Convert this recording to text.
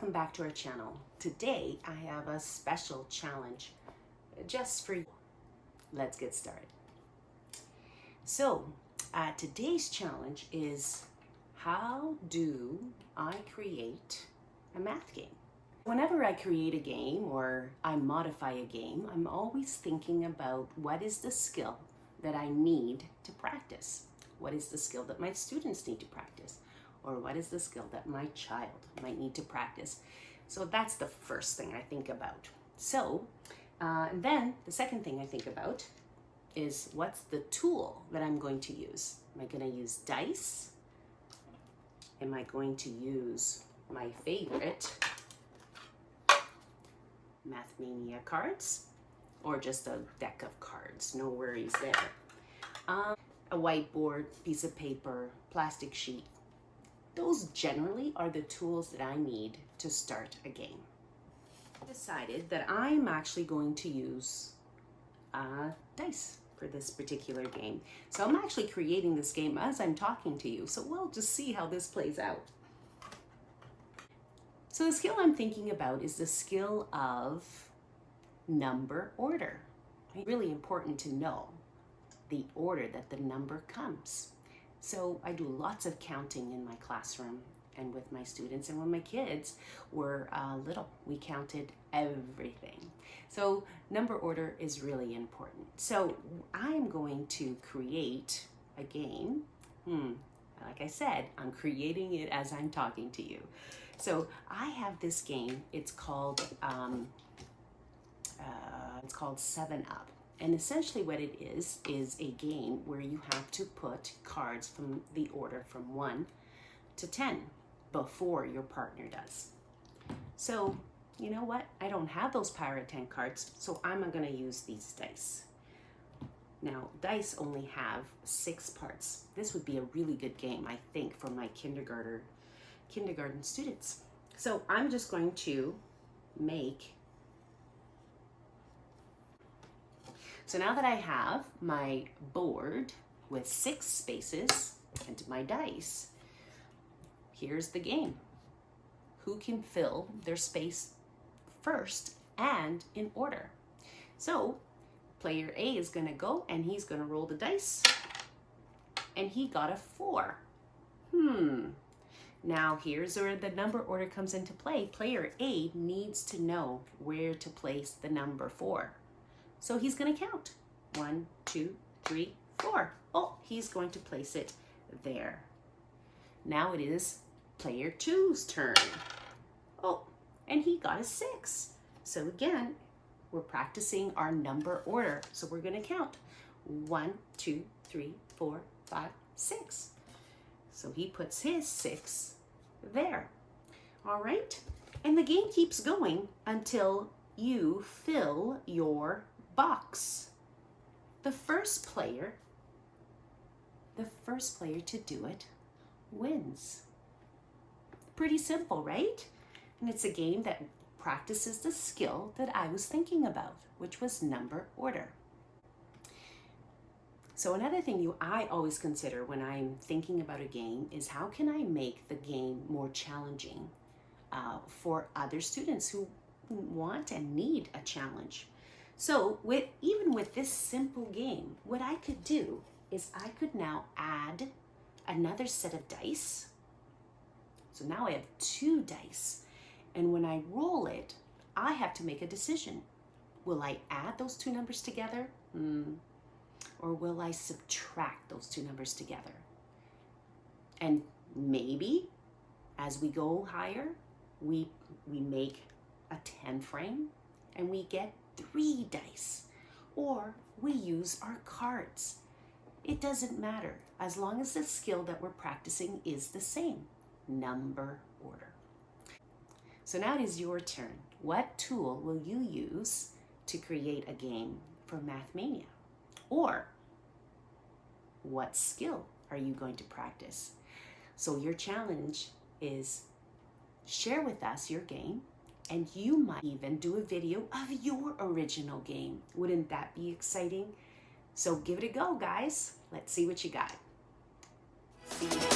welcome back to our channel. Today I have a special challenge just for you. Let's get started. So today's challenge is, how do I create a math game? Whenever I create a game or I modify a game, I'm always thinking about what is the skill that I need to practice? What is the skill that my students need to practice? Or what is the skill that my child might need to practice? So that's the first thing I think about. So then the second thing I think about is, what's the tool that I'm going to use? Am I going to use dice? Am I going to use my favorite MMMathMania cards? Or just a deck of cards? No worries there. A whiteboard, piece of paper, plastic sheet. Those generally are the tools that I need to start a game. I decided that I'm actually going to use dice for this particular game. So I'm actually creating this game as I'm talking to you. So we'll just see how this plays out. So the skill I'm thinking about is the skill of number order. It's really important to know the order that the number comes. So I do lots of counting in my classroom and with my students, and when my kids were little, we counted everything. So number order is really important. So I'm going to create a game. Like I said, I'm creating it as I'm talking to you. So I have this game. It's called 7-Up. And essentially what it is a game where you have to put cards from the order from 1 to 10 before your partner does. So, you know what? I don't have those Power of 10 cards, so I'm going to use these dice. Now, dice only have 6 parts. This would be a really good game, I think, for my kindergarten students. So I'm just going to make. So now that I have my board with 6 spaces and my dice, here's the game. Who can fill their space first and in order? So player A is going to go and he's going to roll the dice, and he got a 4. Now here's where the number order comes into play. Player A needs to know where to place the number 4. So he's going to count 1, 2, 3, 4. Oh, he's going to place it there. Now it is player 2's turn. Oh, and he got a 6. So again, we're practicing our number order. So we're going to count 1, 2, 3, 4, 5, 6. So he puts his 6 there. All right. And the game keeps going until you fill your box. The first player to do it wins. Pretty simple, right? And it's a game that practices the skill that I was thinking about, which was number order. So another thing I always consider when I'm thinking about a game is, how can I make the game more challenging for other students who want and need a challenge? So even with this simple game, what I could do is I could now add another set of dice. So now I have 2 dice. And when I roll it, I have to make a decision. Will I add those 2 numbers together? Or will I subtract those 2 numbers together? And maybe as we go higher, we make a 10 frame and we get 3 dice, or we use our cards. It doesn't matter, as long as the skill that we're practicing is the same, number order. So now it is your turn. What tool will you use to create a game for MMMathMania? Or what skill are you going to practice? So your challenge is, share with us your game, and you might even do a video of your original game. Wouldn't that be exciting? So give it a go, guys. Let's see what you got. See you.